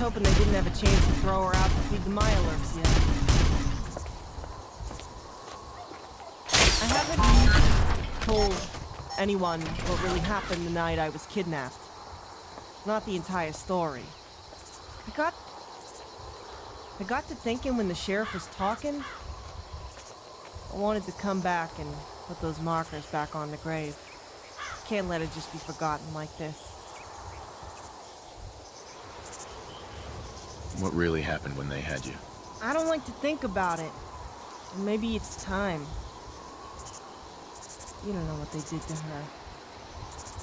hoping they didn't have a chance to throw her out to feed the Mirelurks yet. I haven't told anyone what really happened the night I was kidnapped. Not the entire story. I got to thinking when the sheriff was talking, I wanted to come back and put those markers back on the grave. Can't let it just be forgotten like this. What really happened when they had you? I don't like to think about it. Maybe it's time. You don't know what they did to her.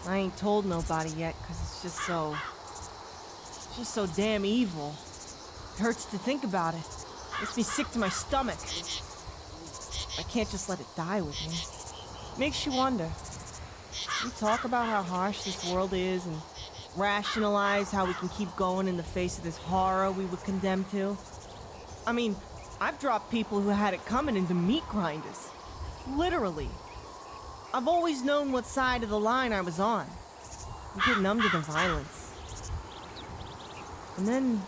I ain't told nobody yet, because it's just so damn evil. It hurts to think about it. Makes me sick to my stomach. I can't just let it die with me. Makes you wonder. We talk about how harsh this world is and rationalize how we can keep going in the face of this horror we were condemned to. I mean, I've dropped people who had it coming into meat grinders. Literally. I've always known what side of the line I was on. You get numb to the violence. And then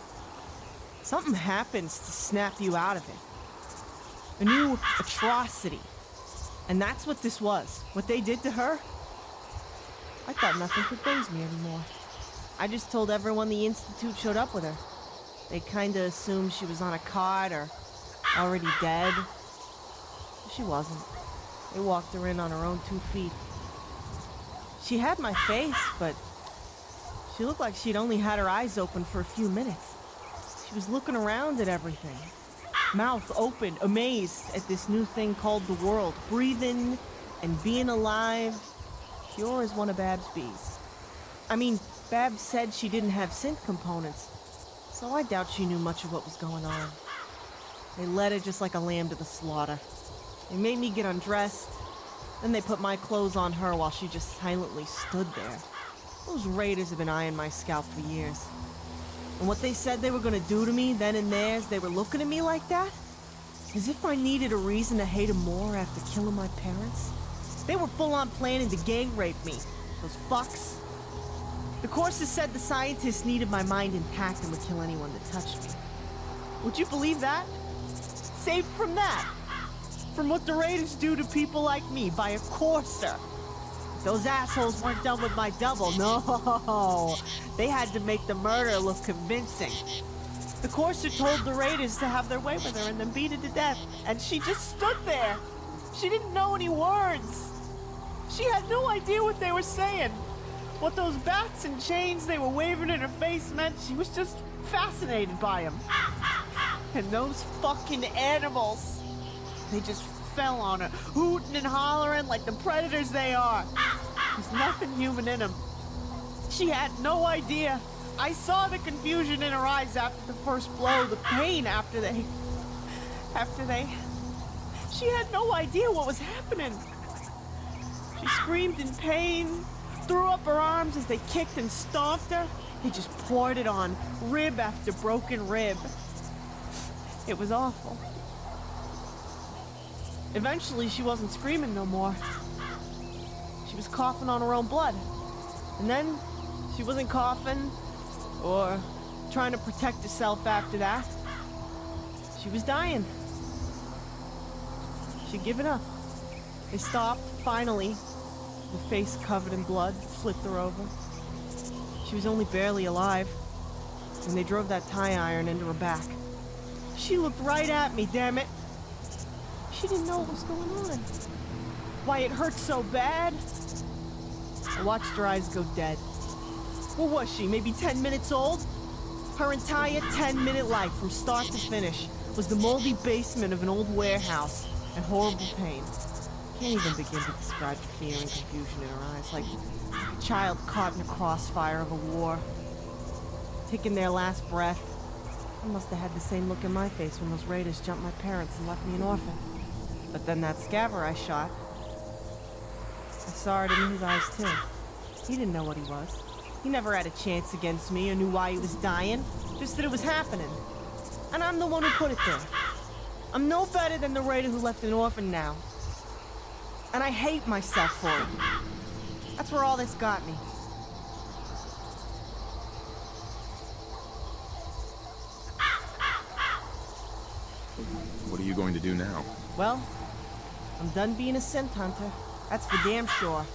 something happens to snap you out of it. A new atrocity. And that's what this was. What they did to her. I thought nothing could faze me anymore. I just told everyone the Institute showed up with her. They kinda assumed she was on a cart or already dead. She wasn't. They walked her in on her own 2 feet. She had my face, but she looked like she'd only had her eyes open for a few minutes. She was looking around at everything. Mouth open, amazed at this new thing called the world. Breathing and being alive. Pure as one of Bab's bees. I mean, Bab said she didn't have synth components, so I doubt she knew much of what was going on. They led her just like a lamb to the slaughter. They made me get undressed, then they put my clothes on her while she just silently stood there. Those raiders have been eyeing my scalp for years. And what they said they were gonna do to me then and there as they were looking at me like that? As if I needed a reason to hate them more after killing my parents. They were full-on planning to gang rape me. Those fucks. The courses said the scientists needed my mind intact and would kill anyone that touched me. Would you believe that? Saved from that. From what the raiders do to people like me by a courser. Those assholes weren't done with my double, no. They had to make the murder look convincing. The courser told the raiders to have their way with her and then beat her to death. And she just stood there. She didn't know any words. She had no idea what they were saying. What those bats and chains they were waving in her face meant. She was just fascinated by them. And those fucking animals. They just fell on her, hooting and hollering like the predators they are. There's nothing human in them. She had no idea. I saw the confusion in her eyes after the first blow, the pain after they... She had no idea what was happening. She screamed in pain, threw up her arms as they kicked and stomped her. They just poured it on, rib after broken rib. It was awful. Eventually, she wasn't screaming no more. She was coughing on her own blood. And then, she wasn't coughing or trying to protect herself after that. She was dying. She'd given up. They stopped, finally. The face covered in blood, flipped her over. She was only barely alive. And they drove that tie iron into her back. She looked right at me, damn it. She didn't know what was going on. Why it hurt so bad. I watched her eyes go dead. What was she, maybe 10 minutes old? Her entire 10-minute life, from start to finish, was the moldy basement of an old warehouse and horrible pain. Can't even begin to describe the fear and confusion in her eyes, like a child caught in a crossfire of a war. Taking their last breath. I must have had the same look in my face when those raiders jumped my parents and left me an orphan. But then that scaver I shot, I saw it in his eyes too. He didn't know what he was. He never had a chance against me or knew why he was dying, just that it was happening. And I'm the one who put it there. I'm no better than the raider who left an orphan now. And I hate myself for it. That's where all this got me. What are you going to do now? Well, I'm done being a synth hunter. That's for damn sure.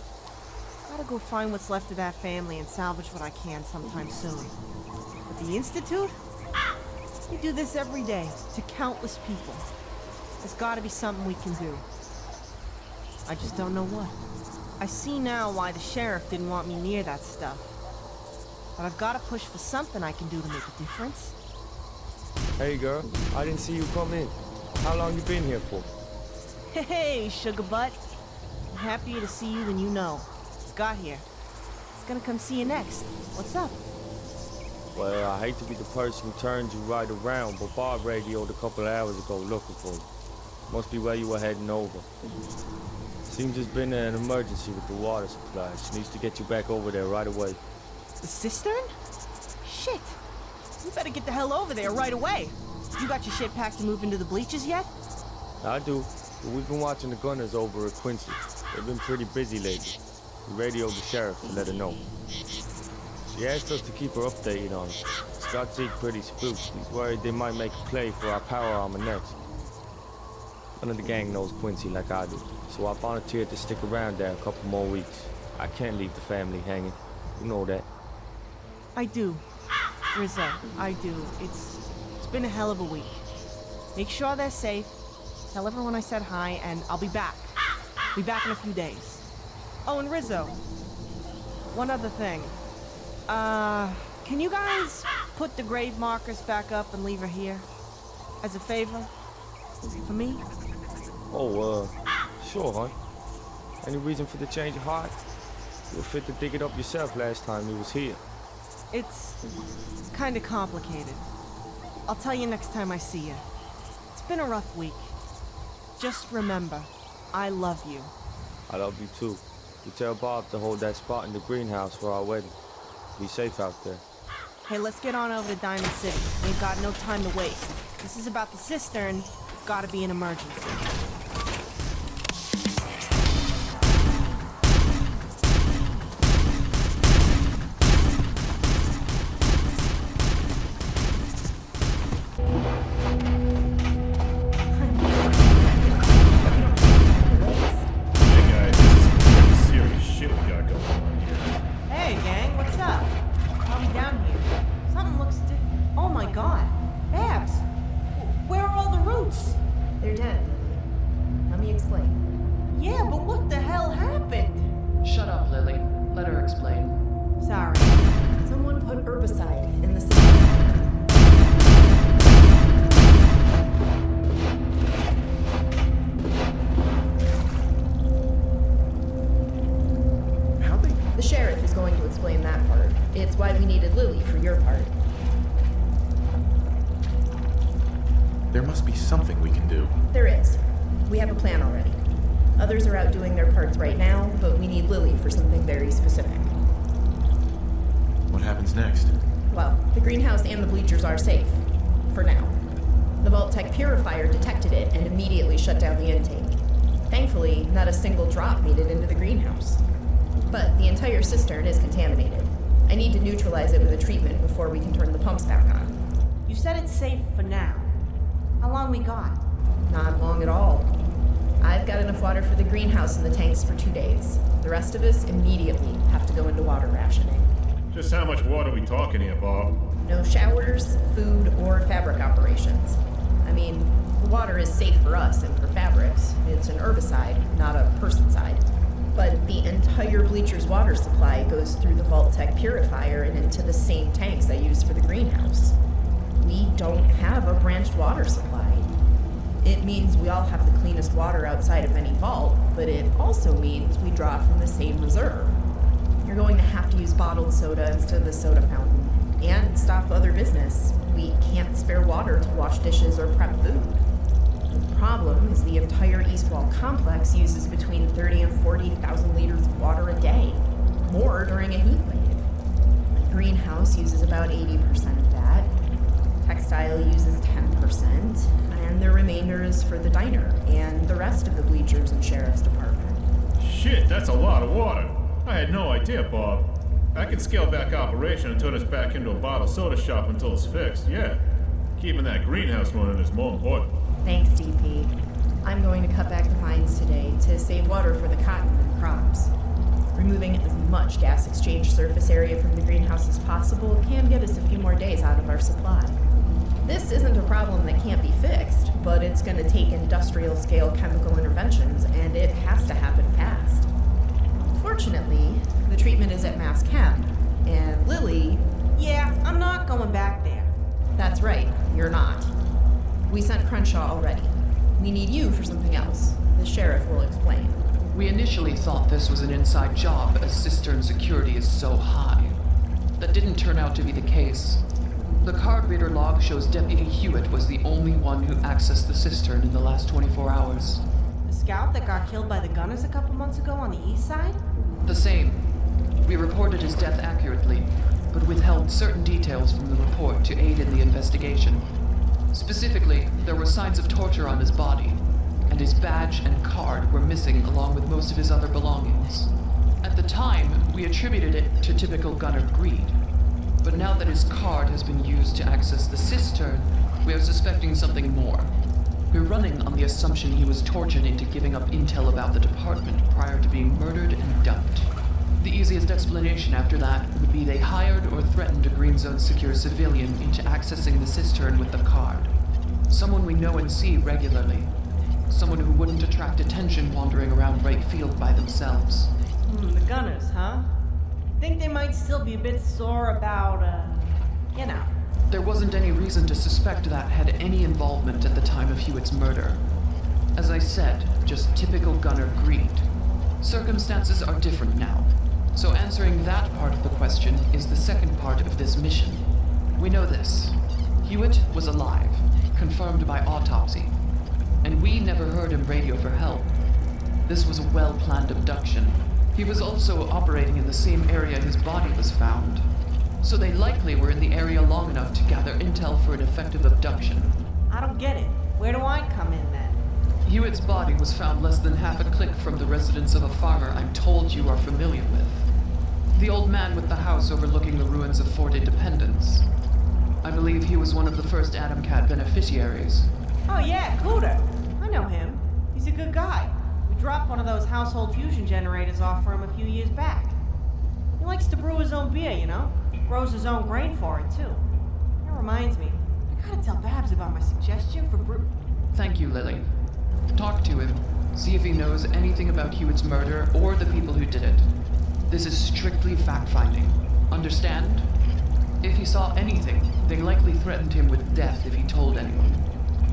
Gotta go find what's left of that family and salvage what I can sometime soon. But the Institute? We do this every day, to countless people. There's gotta be something we can do. I just don't know what. I see now why the sheriff didn't want me near that stuff. But I've gotta push for something I can do to make a difference. Hey girl, I didn't see you come in. How long you been here for? Hey, sugar butt. I'm happier to see you than you know. Scott here. He's gonna come see you next. What's up? Well, I hate to be the person who turns you right around, but Bob radioed a couple of hours ago looking for you. Must be where you were heading over. Seems there's been an emergency with the water supply. She needs to get you back over there right away. The cistern? Shit. You better get the hell over there right away. You got your shit packed to move into the bleachers yet? I do, but we've been watching the gunners over at Quincy. They've been pretty busy lately. We radioed the sheriff to let her know. She asked us to keep her updated on it. Scott's pretty spooked. He's worried they might make a play for our power armor next. None of the gang knows Quincy like I do, so I volunteered to stick around there a couple more weeks. I can't leave the family hanging. You know that. I do. Rizzio, I do. It's been a hell of a week. Make sure they're safe. Tell everyone I said hi, and I'll be back. Be back in a few days. Oh, and Rizzio, one other thing. Can you guys put the grave markers back up and leave her here? As a favor? For me? Oh, sure, hon. Any reason for the change of heart? You were fit to dig it up yourself last time he was here. It's kinda complicated. I'll tell you next time I see you. It's been a rough week. Just remember, I love you. I love you too. You tell Bob to hold that spot in the greenhouse for our wedding. Be safe out there. Hey, let's get on over to Diamond City. We ain't got no time to waste. This is about the cistern. Gotta be an emergency. They're dead. Let me explain. Yeah, but what the hell happened? Shut up, Lily. Let her explain. Sorry. Someone put herbicide in the system. The sheriff is going to explain that part. It's why we needed Lily for your part. There must be something we can do. There is. We have a plan already. Others are out doing their parts right now, but we need Lily for something very specific. What happens next? Well, the greenhouse and the bleachers are safe. For now. The Vault Tech purifier detected it and immediately shut down the intake. Thankfully, not a single drop made it into the greenhouse. But the entire cistern is contaminated. I need to neutralize it with a treatment before we can turn the pumps back on. You said it's safe for now. How long we got? Not long at all. I've got enough water for the greenhouse and the tanks for 2 days. The rest of us immediately have to go into water rationing. Just how much water are we talking here, Bob? No showers, food, or fabric operations. I mean, the water is safe for us and for fabrics. It's an herbicide, not a personicide. But the entire bleacher's water supply goes through the Vault Tech purifier and into the same tanks I use for the greenhouse. We don't have a branched water supply. It means we all have the cleanest water outside of any vault, but it also means we draw from the same reserve. You're going to have to use bottled soda instead of the soda fountain, and stop other business. We can't spare water to wash dishes or prep food. The problem is the entire East Wall complex uses between 30 and 40,000 liters of water a day, more during a heat wave. The greenhouse uses about 80% of that. Textile uses 10%, and the remainder is for the diner and the rest of the bleachers and sheriff's department. Shit, that's a lot of water. I had no idea, Bob. I can scale back operation and turn us back into a bottled soda shop until it's fixed, yeah. Keeping that greenhouse running is more important. Thanks, DP. I'm going to cut back the vines today to save water for the cotton and crops. Removing as much gas exchange surface area from the greenhouse as possible can get us a few more days out of our supply. This isn't a problem that can't be fixed, but it's going to take industrial-scale chemical interventions, and it has to happen fast. Fortunately, the treatment is at Mass Chem, and Lily... Yeah, I'm not going back there. That's right, you're not. We sent Crenshaw already. We need you for something else. The sheriff will explain. We initially thought this was an inside job, as cistern security is so high. That didn't turn out to be the case. The card reader log shows Deputy Hewitt was the only one who accessed the cistern in the last 24 hours. The scout that got killed by the gunners a couple months ago on the east side? The same. We reported his death accurately, but withheld certain details from the report to aid in the investigation. Specifically, there were signs of torture on his body, and his badge and card were missing along with most of his other belongings. At the time, we attributed it to typical gunner greed. But now that his card has been used to access the cistern, we are suspecting something more. We're running on the assumption he was tortured into giving up intel about the department prior to being murdered and dumped. The easiest explanation after that would be they hired or threatened a Green Zone secure civilian into accessing the cistern with the card. Someone we know and see regularly. Someone who wouldn't attract attention wandering around right field by themselves. The gunners, huh? Think they might still be a bit sore about, you know. There wasn't any reason to suspect that had any involvement at the time of Hewitt's murder. As I said, just typical gunner greed. Circumstances are different now. So answering that part of the question is the second part of this mission. We know this. Hewitt was alive, confirmed by autopsy. And we never heard him radio for help. This was a well-planned abduction. He was also operating in the same area his body was found. So they likely were in the area long enough to gather intel for an effective abduction. I don't get it. Where do I come in then? Hewitt's body was found less than half a click from the residence of a farmer I'm told you are familiar with. The old man with the house overlooking the ruins of Fort Independence. I believe he was one of the first Adam Cat beneficiaries. Oh yeah, Cooter. I know him. He's a good guy. We dropped one of those household fusion generators off for him a few years back. He likes to brew his own beer, you know? Grows his own grain for it, too. That reminds me. I gotta tell Babs about my suggestion for brew... Thank you, Lily. Talk to him. See if he knows anything about Hewitt's murder or the people who did it. This is strictly fact-finding. Understand? If he saw anything, they likely threatened him with death if he told anyone.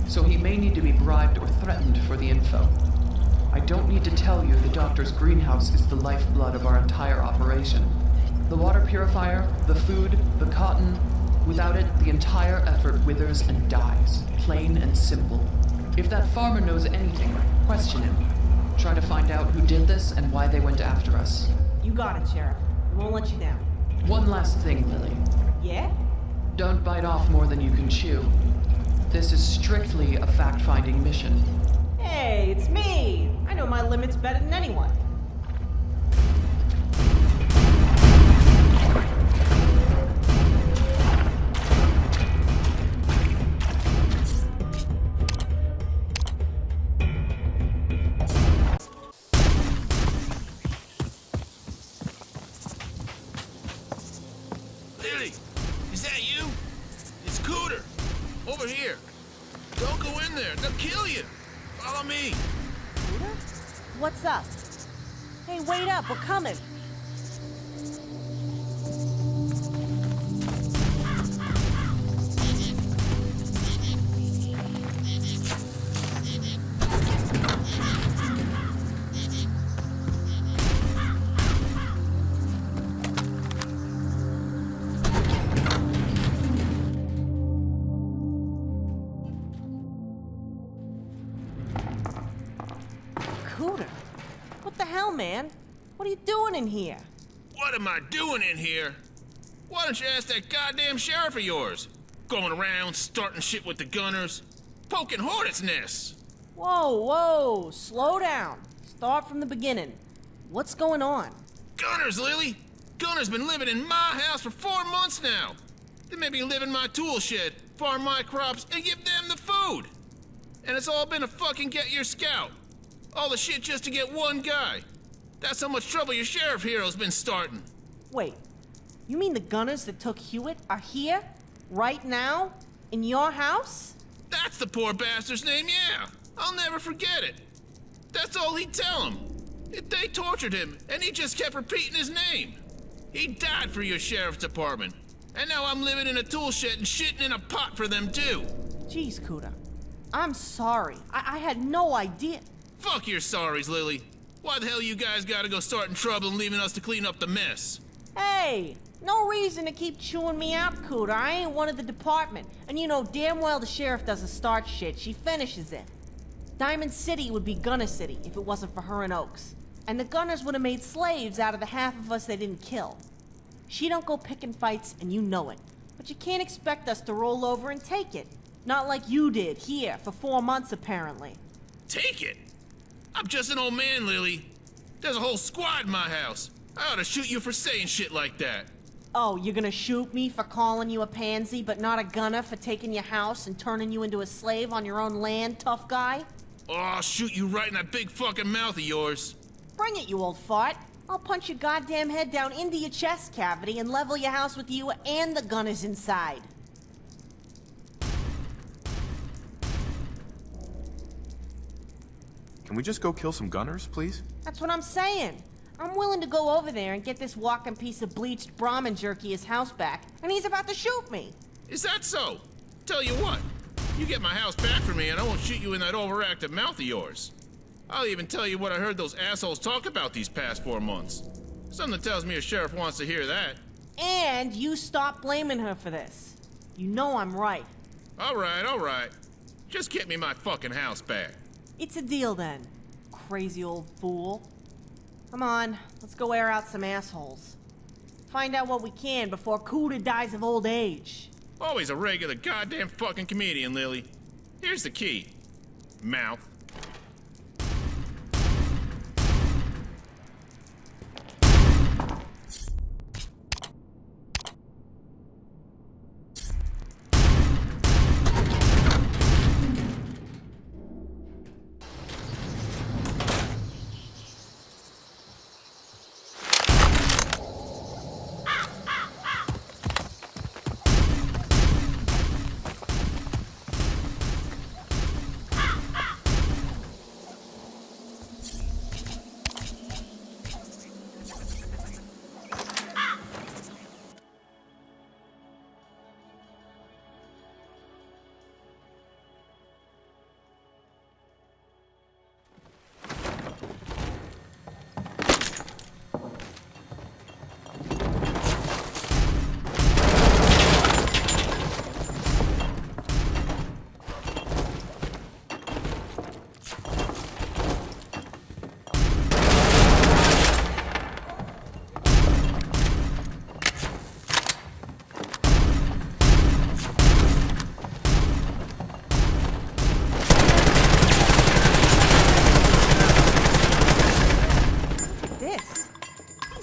So he may need to be bribed or threatened for the info. I don't need to tell you the doctor's greenhouse is the lifeblood of our entire operation. The water purifier, the food, the cotton. Without it, the entire effort withers and dies. Plain and simple. If that farmer knows anything, question him. Try to find out who did this and why they went after us. You got it, Sheriff. We won't let you down. One last thing, Lily. Yeah? Don't bite off more than you can chew. This is strictly a fact-finding mission. Hey, it's me! I know my limits better than anyone. Lily, is that you? It's Cooter. Over here. Don't go in there. They'll kill you. Follow me. Cooter? What's up? Hey, wait up. We're coming. Cooter? What the hell, man? What are you doing in here? What am I doing in here? Why don't you ask that goddamn sheriff of yours? Going around, starting shit with the gunners. Poking hornets' nests. Whoa. Slow down. Start from the beginning. What's going on? Gunners, Lily. Gunners been living in my house for 4 months now. They made me live in my tool shed, farm my crops, and give them the food. And it's all been a fucking get your scout. All the shit just to get one guy. That's how much trouble your sheriff hero's been starting. Wait, you mean the gunners that took Hewitt are here? Right now? In your house? That's the poor bastard's name, yeah. I'll never forget it. That's all he'd tell him. They tortured him, and he just kept repeating his name. He died for your sheriff's department. And now I'm living in a tool shed and shitting in a pot for them too. Jeez, Cuda. I'm sorry. I had no idea. Fuck your sorries, Lily. Why the hell you guys gotta go starting trouble and leaving us to clean up the mess? Hey, no reason to keep chewing me out, Cuda. I ain't one of the department. And you know damn well the sheriff doesn't start shit. She finishes it. Diamond City would be Gunner City if it wasn't for her and Oaks. And the Gunners would have made slaves out of the half of us they didn't kill. She don't go picking fights, and you know it. But you can't expect us to roll over and take it. Not like you did, here, for 4 months apparently. Take it? I'm just an old man, Lily. There's a whole squad in my house. I ought to shoot you for saying shit like that. Oh, you're gonna shoot me for calling you a pansy, but not a gunner for taking your house and turning you into a slave on your own land, tough guy? Oh, I'll shoot you right in that big fucking mouth of yours. Bring it, you old fart. I'll punch your goddamn head down into your chest cavity and level your house with you and the gunners inside. Can we just go kill some gunners, please? That's what I'm saying. I'm willing to go over there and get this walking piece of bleached Brahmin jerky his house back, and he's about to shoot me. Is that so? Tell you what, you get my house back for me and I won't shoot you in that overactive mouth of yours. I'll even tell you what I heard those assholes talk about these past 4 months. Something tells me a sheriff wants to hear that. And you stop blaming her for this. You know I'm right. All right. Just get me my fucking house back. It's a deal then, crazy old fool. Come on, let's go air out some assholes. Find out what we can before Cuda dies of old age. Always a regular goddamn fucking comedian, Lily. Here's the key. Mouth.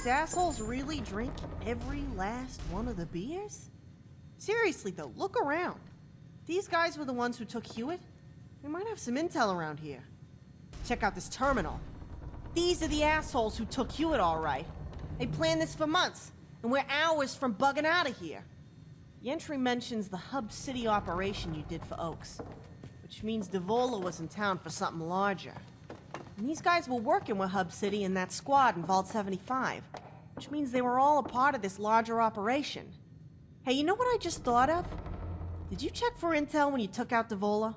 Assholes really drink every last one of the beers? Seriously though, look around. These guys were the ones who took Hewitt. We might have some intel around here. Check out this terminal. These are the assholes who took Hewitt, all right. They planned this for months, and we're hours from bugging out of here. The entry mentions the Hub City operation you did for Oaks, which means Devola was in town for something larger. And these guys were working with Hub City and that squad in Vault 75, which means they were all a part of this larger operation. Hey, you know what I just thought of? Did you check for intel when you took out Devola?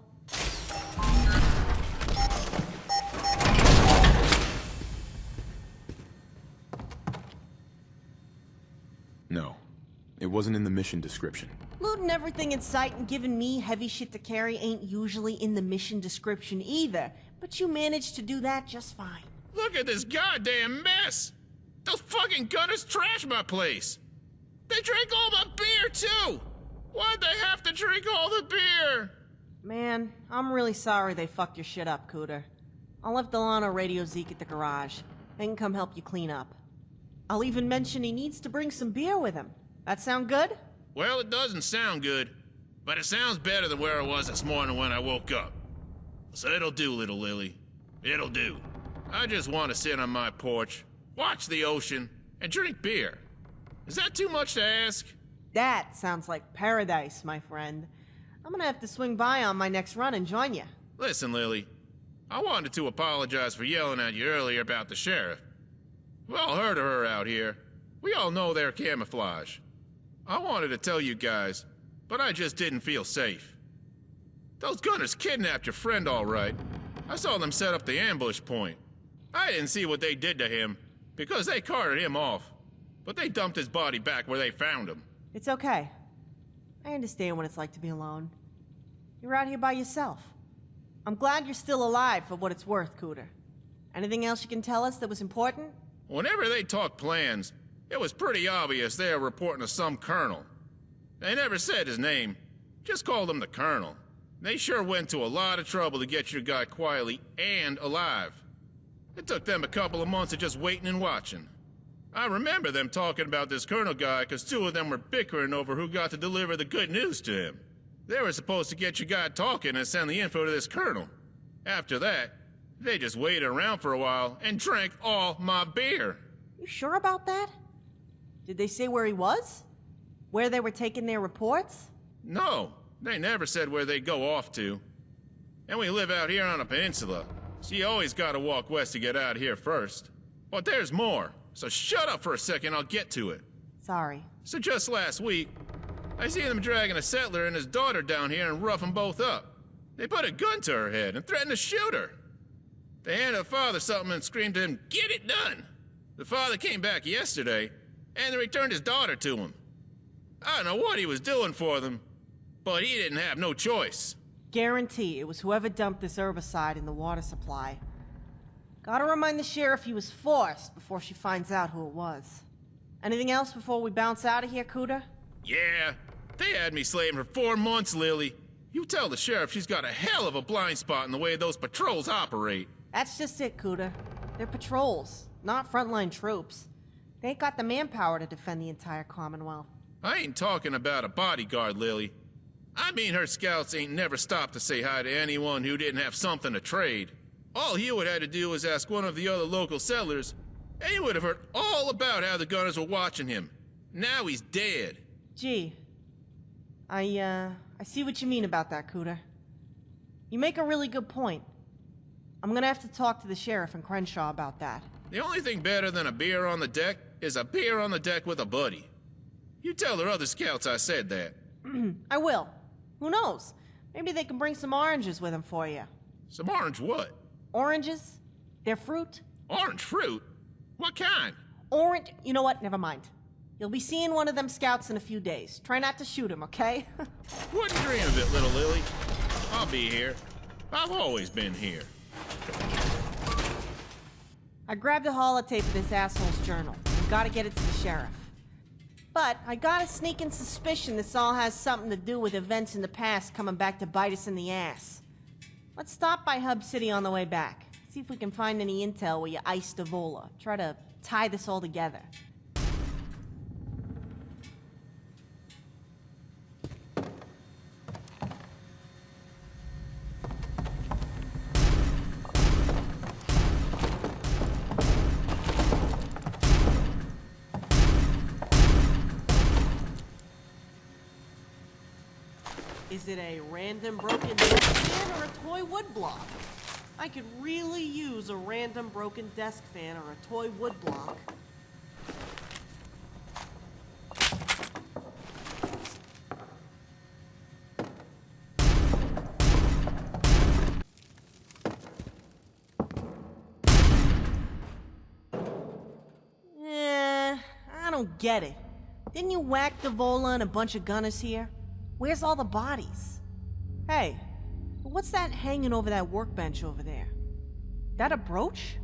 No. It wasn't in the mission description. Looting everything in sight and giving me heavy shit to carry ain't usually in the mission description either, but you managed to do that just fine. Look at this goddamn mess! Those fucking gunners trashed my place! They drank all my beer, too! Why'd they have to drink all the beer? Man, I'm really sorry they fucked your shit up, Cooter. I'll have Delano radio Zeke at the garage. They can come help you clean up. I'll even mention he needs to bring some beer with him. That sound good? Well, it doesn't sound good, but it sounds better than where I was this morning when I woke up. So it'll do, little Lily. It'll do. I just want to sit on my porch, watch the ocean, and drink beer. Is that too much to ask? That sounds like paradise, my friend. I'm gonna have to swing by on my next run and join you. Listen, Lily. I wanted to apologize for yelling at you earlier about the sheriff. We all heard of her out here. We all know they're camouflage. I wanted to tell you guys, but I just didn't feel safe. Those gunners kidnapped your friend, all right. I saw them set up the ambush point. I didn't see what they did to him, because they carted him off. But they dumped his body back where they found him. It's okay. I understand what it's like to be alone. You're out here by yourself. I'm glad you're still alive for what it's worth, Cooter. Anything else you can tell us that was important? Whenever they talked plans, it was pretty obvious they were reporting to some colonel. They never said his name, just called him the colonel. They sure went to a lot of trouble to get your guy quietly and alive. It took them a couple of months of just waiting and watching. I remember them talking about this colonel guy because two of them were bickering over who got to deliver the good news to him. They were supposed to get your guy talking and send the info to this colonel. After that, they just waited around for a while and drank all my beer. You sure about that? Did they say where he was? Where they were taking their reports? No, they never said where they'd go off to. And we live out here on a peninsula, so you always gotta walk west to get out here first. But there's more, so shut up for a second, I'll get to it. Sorry. So just last week, I seen them dragging a settler and his daughter down here and rough them both up. They put a gun to her head and threatened to shoot her. They handed the father something and screamed to him, "Get it done!" The father came back yesterday, and they returned his daughter to him. I don't know what he was doing for them, but he didn't have no choice. Guarantee it was whoever dumped this herbicide in the water supply. Gotta remind the sheriff he was forced before she finds out who it was. Anything else before we bounce out of here, Cooter? Yeah, they had me slaving for 4 months, Lily. You tell the sheriff she's got a hell of a blind spot in the way those patrols operate. That's just it, Cooter. They're patrols, not frontline troops. They ain't got the manpower to defend the entire Commonwealth. I ain't talking about a bodyguard, Lily. I mean her scouts ain't never stopped to say hi to anyone who didn't have something to trade. All Hewitt had to do was ask one of the other local settlers, and he would have heard all about how the gunners were watching him. Now he's dead. Gee, I see what you mean about that, Cooter. You make a really good point. I'm gonna have to talk to the sheriff and Crenshaw about that. The only thing better than a beer on the deck is a beer on the deck with a buddy. You tell the other scouts I said that. I will. Who knows? Maybe they can bring some oranges with them for you. Some orange what? Oranges? They're fruit? Orange fruit? What kind? Orange... You know what? Never mind. You'll be seeing one of them scouts in a few days. Try not to shoot him, okay? Wouldn't dream of it, little Lily. I'll be here. I've always been here. I grabbed a holotape of this asshole's journal. I gotta get it to the sheriff. But I got a sneaking suspicion this all has something to do with events in the past coming back to bite us in the ass. Let's stop by Hub City on the way back. See if we can find any intel where you iced Evola. Try to tie this all together. Is it a random broken desk fan or a toy wood block? I could really use a random broken desk fan or a toy wood block. I don't get it. Didn't you whack Devola and a bunch of gunners here? Where's all the bodies? Hey, what's that hanging over that workbench over there? That a brooch?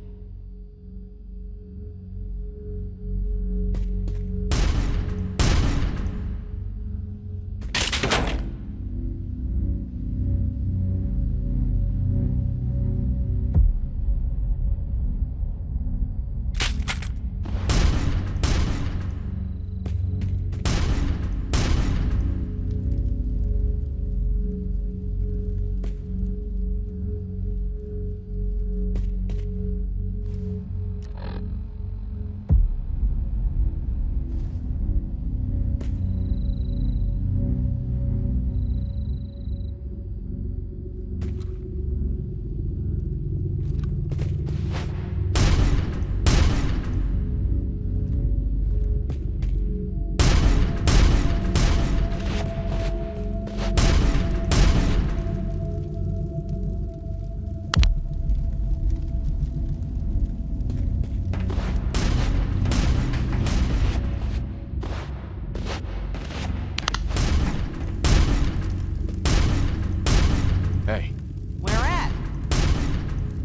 Hey. Where at?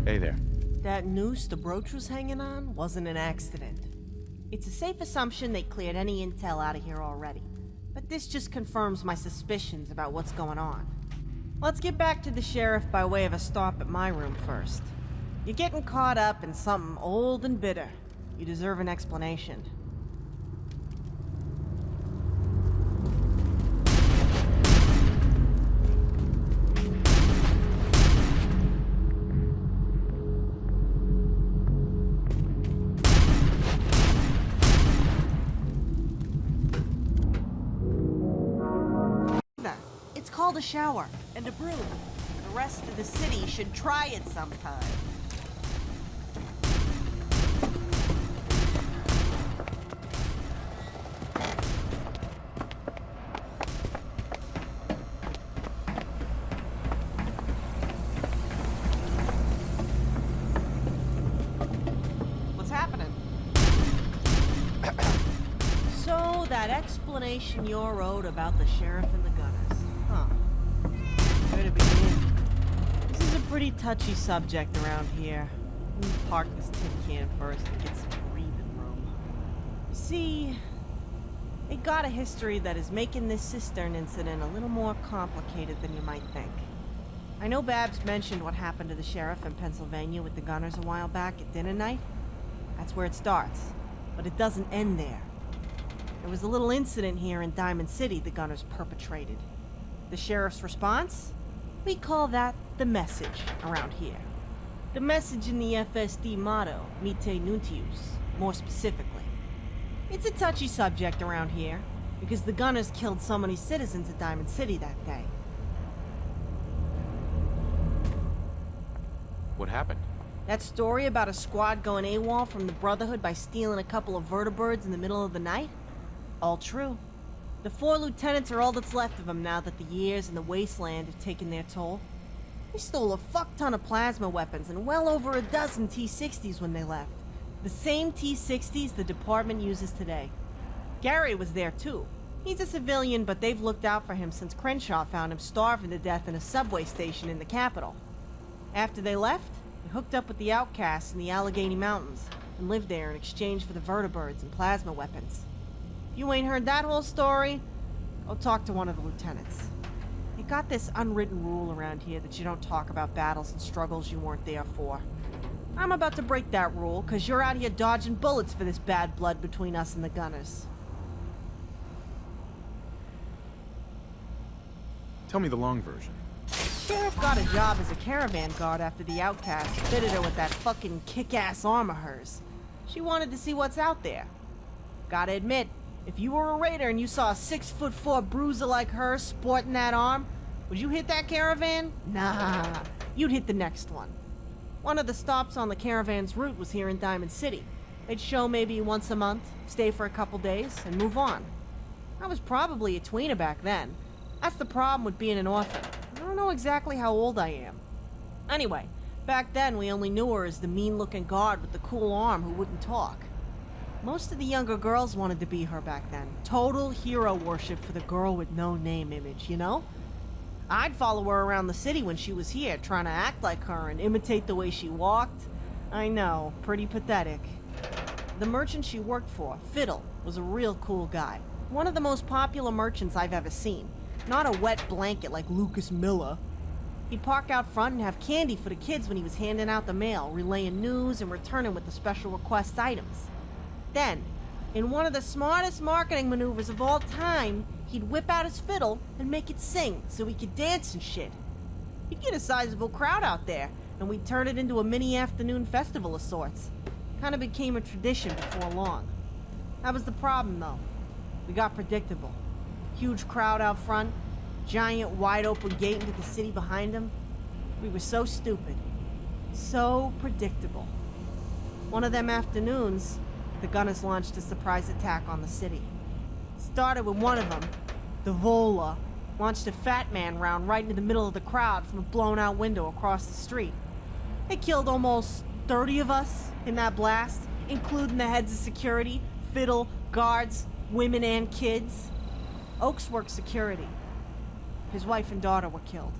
Hey there. That noose the brooch was hanging on wasn't an accident. It's a safe assumption they cleared any intel out of here already. But this just confirms my suspicions about what's going on. Let's get back to the sheriff by way of a stop at my room first. You're getting caught up in something old and bitter. You deserve an explanation. It's called a shower and a broom. The rest of the city should try it sometime. What's happening? So, that explanation you're owed about the sheriff and the gunners. Huh. Where to begin? This is a pretty touchy subject around here. Let me park this tin can first and get some breathing room. You see, they got a history that is making this cistern incident a little more complicated than you might think. I know Babs mentioned what happened to the sheriff in Pennsylvania with the gunners a while back at dinner night. That's where it starts. But it doesn't end there. There was a little incident here in Diamond City the gunners perpetrated. The sheriff's response? We call that the message around here. The message in the FSD motto, Mite Nuntius, more specifically. It's a touchy subject around here, because the gunners killed so many citizens of Diamond City that day. What happened? That story about a squad going AWOL from the Brotherhood by stealing a couple of vertibirds in the middle of the night? All true. The 4 lieutenants are all that's left of them now that the years in the wasteland have taken their toll. They stole a fuck ton of plasma weapons and well over a dozen T-60s when they left. The same T-60s the department uses today. Gary was there too. He's a civilian, but they've looked out for him since Crenshaw found him starving to death in a subway station in the capital. After they left, they hooked up with the outcasts in the Allegheny Mountains and lived there in exchange for the vertibirds and plasma weapons. If you ain't heard that whole story, go talk to one of the lieutenants. They got this unwritten rule around here that you don't talk about battles and struggles you weren't there for. I'm about to break that rule, because you're out here dodging bullets for this bad blood between us and the gunners. Tell me the long version. Sheriff got a job as a caravan guard after the outcast fitted her with that fucking kick-ass arm of hers. She wanted to see what's out there. Gotta admit, if you were a raider and you saw a 6'4" bruiser like her sporting that arm, would you hit that caravan? Nah, you'd hit the next one. One of the stops on the caravan's route was here in Diamond City. They'd show maybe once a month, stay for a couple days, and move on. I was probably a tweener back then. That's the problem with being an orphan. I don't know exactly how old I am. Anyway, back then we only knew her as the mean-looking guard with the cool arm who wouldn't talk. Most of the younger girls wanted to be her back then. Total hero worship for the girl with no name image, you know? I'd follow her around the city when she was here, trying to act like her and imitate the way she walked. I know, pretty pathetic. The merchant she worked for, Fiddle, was a real cool guy. One of the most popular merchants I've ever seen. Not a wet blanket like Lucas Miller. He'd park out front and have candy for the kids when he was handing out the mail, relaying news and returning with the special request items. Then, in one of the smartest marketing maneuvers of all time, he'd whip out his fiddle and make it sing so he could dance and shit. He'd get a sizable crowd out there, and we'd turn it into a mini afternoon festival of sorts. Kinda became a tradition before long. That was the problem, though. We got predictable. Huge crowd out front, giant wide open gate into the city behind him. We were so stupid. So predictable. One of them afternoons, the gunners launched a surprise attack on the city. Started with one of them, the Vola, launched a fat man round right into the middle of the crowd from a blown out window across the street. They killed almost 30 of us in that blast, including the heads of security, Fiddle, guards, women and kids. Oaks worked security. His wife and daughter were killed.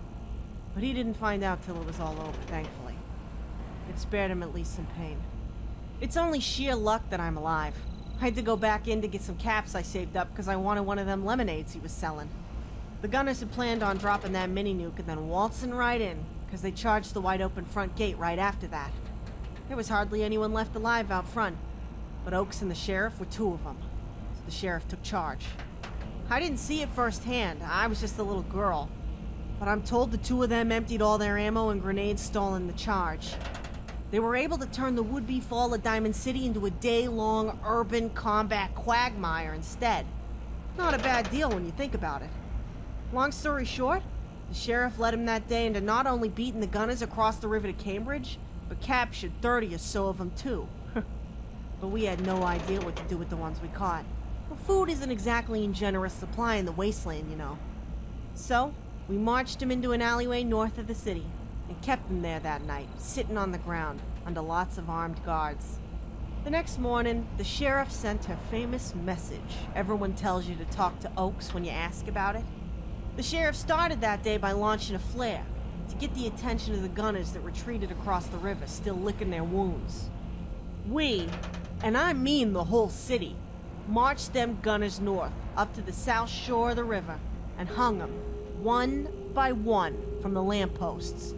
But he didn't find out till it was all over, thankfully. It spared him at least some pain. It's only sheer luck that I'm alive. I had to go back in to get some caps I saved up because I wanted one of them lemonades he was selling. The gunners had planned on dropping that mini-nuke and then waltzing right in, because they charged the wide-open front gate right after that. There was hardly anyone left alive out front, but Oaks and the sheriff were two of them. So the sheriff took charge. I didn't see it firsthand, I was just a little girl. But I'm told the two of them emptied all their ammo and grenades stolen in the charge. They were able to turn the would-be fall of Diamond City into a day-long urban combat quagmire instead. Not a bad deal when you think about it. Long story short, the sheriff led him that day into not only beating the gunners across the river to Cambridge, but captured 30 or so of them too. But we had no idea what to do with the ones we caught. Well, food isn't exactly in generous supply in the wasteland, you know. So, we marched him into an alleyway north of the city, and kept him there that night, sitting on the ground, under lots of armed guards. The next morning, the sheriff sent her famous message everyone tells you to talk to Oaks when you ask about it. The sheriff started that day by launching a flare to get the attention of the gunners that retreated across the river, still licking their wounds. We, and I mean the whole city, marched them gunners north, up to the south shore of the river, and hung them, one by one, from the lampposts.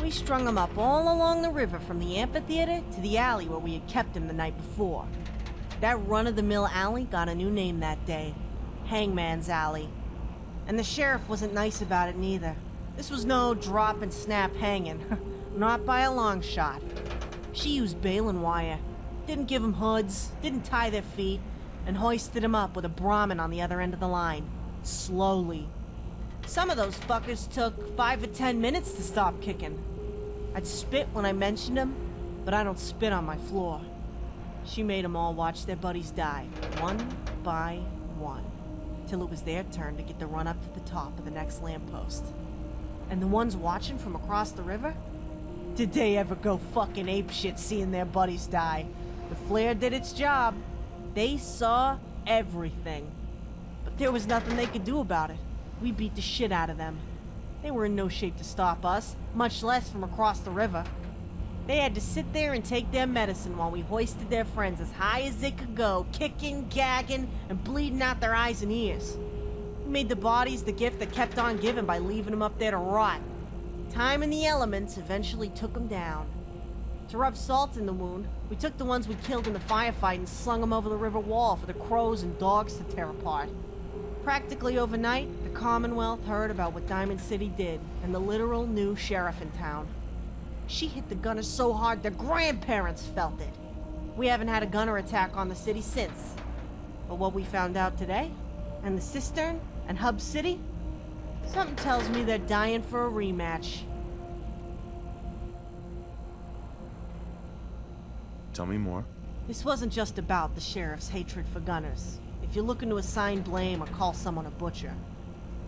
We strung them up all along the river from the amphitheater to the alley where we had kept him the night before. That run-of-the-mill alley got a new name that day, Hangman's Alley. And the sheriff wasn't nice about it neither. This was no drop and snap hanging, not by a long shot. She used baling wire, didn't give them hoods, didn't tie their feet, and hoisted them up with a Brahmin on the other end of the line, slowly. Some of those fuckers took 5 or 10 minutes to stop kicking. I'd spit when I mentioned them, but I don't spit on my floor. She made them all watch their buddies die, one by one, till it was their turn to get the run up to the top of the next lamppost. And the ones watching from across the river? Did they ever go fucking apeshit seeing their buddies die? The flare did its job. They saw everything. But there was nothing they could do about it. We beat the shit out of them. They were in no shape to stop us, much less from across the river. They had to sit there and take their medicine while we hoisted their friends as high as they could go, kicking, gagging, and bleeding out their eyes and ears. We made the bodies the gift that kept on giving by leaving them up there to rot. Time and the elements eventually took them down. To rub salt in the wound, we took the ones we killed in the firefight and slung them over the river wall for the crows and dogs to tear apart. Practically overnight, the Commonwealth heard about what Diamond City did, and the literal new sheriff in town. She hit the gunners so hard their grandparents felt it. We haven't had a gunner attack on the city since. But what we found out today, and the Cistern, and Hub City, something tells me they're dying for a rematch. Tell me more. This wasn't just about the sheriff's hatred for gunners. If you're looking to assign blame or call someone a butcher.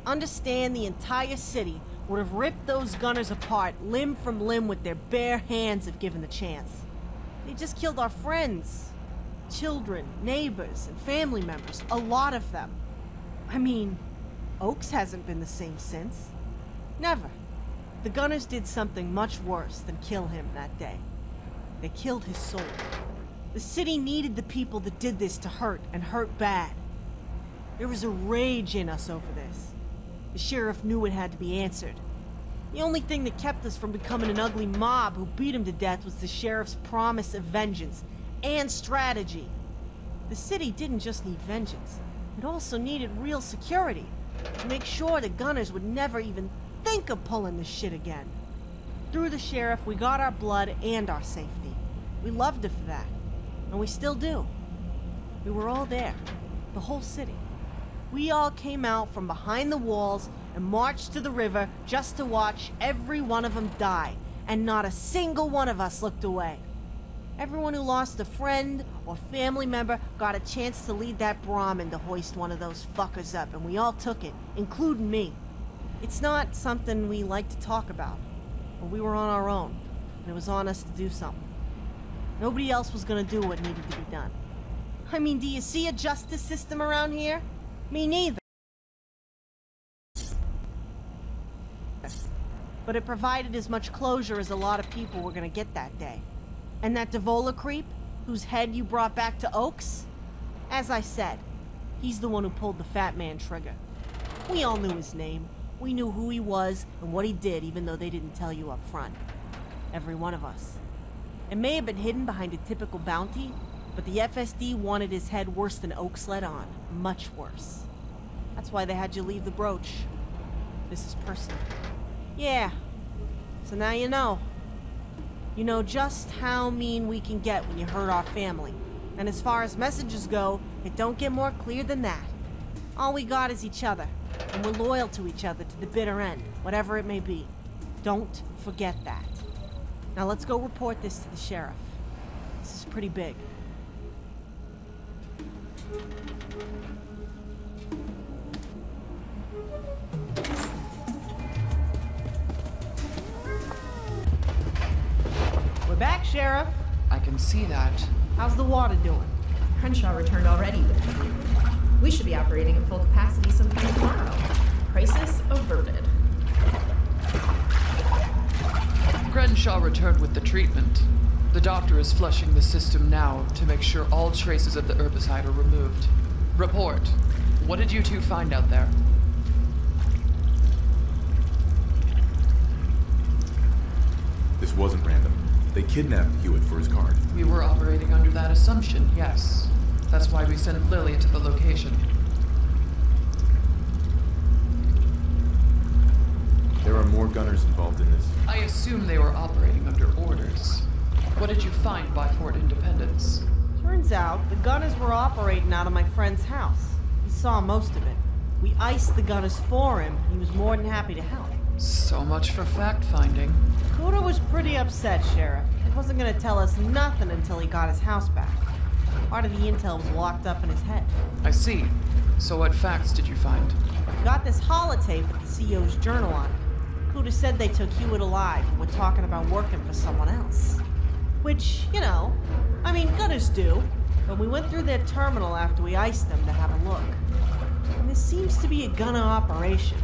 Understand the entire city would have ripped those gunners apart limb from limb with their bare hands if given the chance. They just killed our friends. Children, neighbors, and family members. A lot of them. I mean, Oaks hasn't been the same since. Never. The gunners did something much worse than kill him that day. They killed his soul. The city needed the people that did this to hurt, and hurt bad. There was a rage in us over this. The sheriff knew it had to be answered. The only thing that kept us from becoming an ugly mob who beat him to death was the sheriff's promise of vengeance and strategy. The city didn't just need vengeance. It also needed real security to make sure the gunners would never even think of pulling this shit again. Through the sheriff, we got our blood and our safety. We loved it for that. And we still do. We were all there. The whole city. We all came out from behind the walls and marched to the river just to watch every one of them die. And not a single one of us looked away. Everyone who lost a friend or family member got a chance to lead that Brahmin to hoist one of those fuckers up, and we all took it, including me. It's not something we like to talk about, but we were on our own, and it was on us to do something. Nobody else was gonna do what needed to be done. I mean, do you see a justice system around here? Me neither. but it provided as much closure as a lot of people were gonna get that day. And that Devola creep, whose head you brought back to Oaks? As I said, he's the one who pulled the Fat Man trigger. We all knew his name. We knew who he was and what he did, even though they didn't tell you up front. Every one of us. It may have been hidden behind a typical bounty, but the FSD wanted his head worse than Oaks let on. Much worse. That's why they had you leave the brooch. This is personal. Yeah. So now you know. You know just how mean we can get when you hurt our family. And as far as messages go, it don't get more clear than that. All we got is each other. And we're loyal to each other to the bitter end, whatever it may be. Don't forget that. Now let's go report this to the sheriff. This is pretty big. We're back, Sheriff. I can see that. How's the water doing? Crenshaw returned already with the treatment. We should be operating at full capacity sometime tomorrow. Crisis averted. Crenshaw returned with the treatment. The doctor is flushing the system now to make sure all traces of the herbicide are removed. Report. What did you two find out there? This wasn't random. They kidnapped Hewitt for his card. We were operating under that assumption, yes. That's why we sent Lily to the location. There are more gunners involved in this. I assume they were operating under orders. What did you find by Fort Independence? Turns out the gunners were operating out of my friend's house. He saw most of it. We iced the gunners for him. He was more than happy to help. So much for fact-finding. Kuda was pretty upset, Sheriff. He wasn't gonna tell us nothing until he got his house back. Part of the intel was locked up in his head. I see. So what facts did you find? We got this holotape with the CEO's journal on it. Kuda said they took Hewitt alive and were talking about working for someone else. Which, you know, I mean, gunners do. But we went through their terminal after we iced them to have a look. And this seems to be a gunner operation.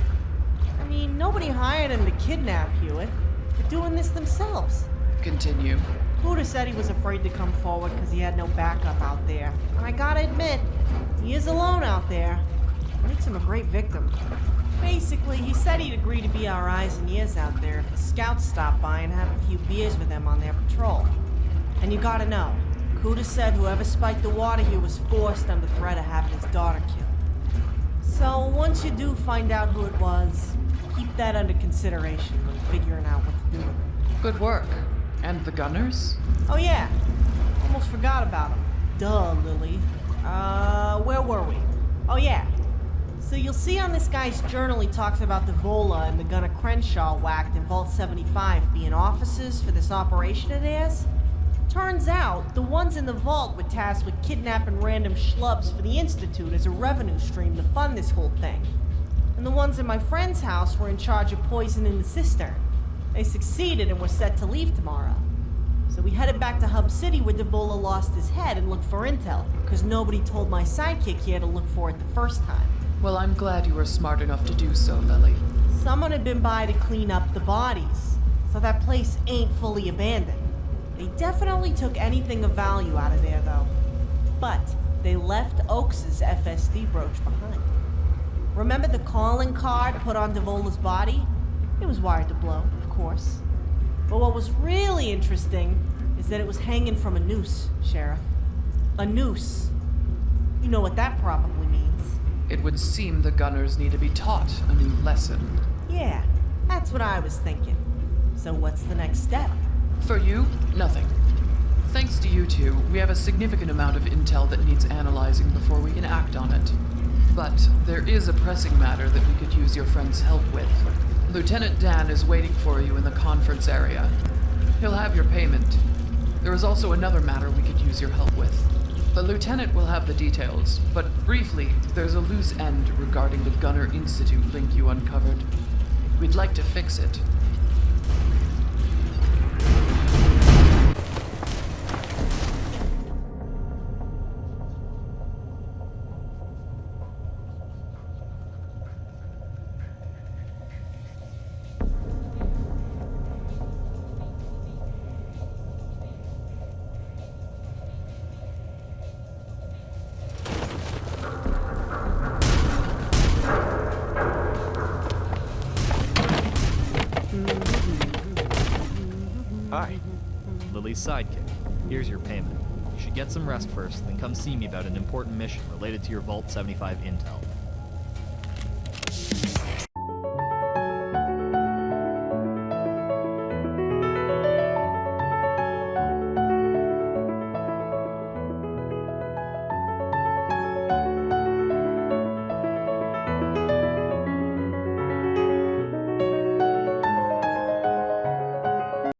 I mean, nobody hired him to kidnap Hewitt. They're doing this themselves. Continue. Kuda said he was afraid to come forward because he had no backup out there. And I gotta admit, he is alone out there. Makes him a great victim. Basically, he said he'd agree to be our eyes and ears out there if the scouts stopped by and have a few beers with him on their patrol. And you gotta know, Kuda said whoever spiked the water here was forced under threat of having his daughter killed. So once you do find out who it was, keep that under consideration when figuring out what to do with it. Good work. And the gunners? Oh yeah, almost forgot about him. Duh, Lily. Where were we? Oh yeah. So you'll see on this guy's journal he talks about the Vola and the gunner Crenshaw whacked in Vault 75 being officers for this operation of theirs. Turns out, the ones in the vault were tasked with kidnapping random schlubs for the Institute as a revenue stream to fund this whole thing. And the ones in my friend's house were in charge of poisoning the cistern. They succeeded and were set to leave tomorrow. So we headed back to Hub City where Devola lost his head and looked for intel, because nobody told my sidekick here to look for it the first time. Well, I'm glad you were smart enough to do so, Lily. Someone had been by to clean up the bodies, so that place ain't fully abandoned. They definitely took anything of value out of there, though. But they left Oaks' FSD brooch behind. Remember the calling card put on Devola's body? It was wired to blow, of course. But what was really interesting is that it was hanging from a noose, Sheriff. A noose. You know what that probably means. It would seem the gunners need to be taught a new lesson. Yeah, that's what I was thinking. So what's the next step? For you, nothing. Thanks to you two, we have a significant amount of intel that needs analyzing before we can act on it. But there is a pressing matter that we could use your friend's help with. Lieutenant Dan is waiting for you in the conference area. He'll have your payment. There is also another matter we could use your help with. The lieutenant will have the details, but briefly, there's a loose end regarding the Gunner Institute link you uncovered. We'd like to fix it. Riley's sidekick. Here's your payment. You should get some rest first, then come see me about an important mission related to your Vault 75 intel.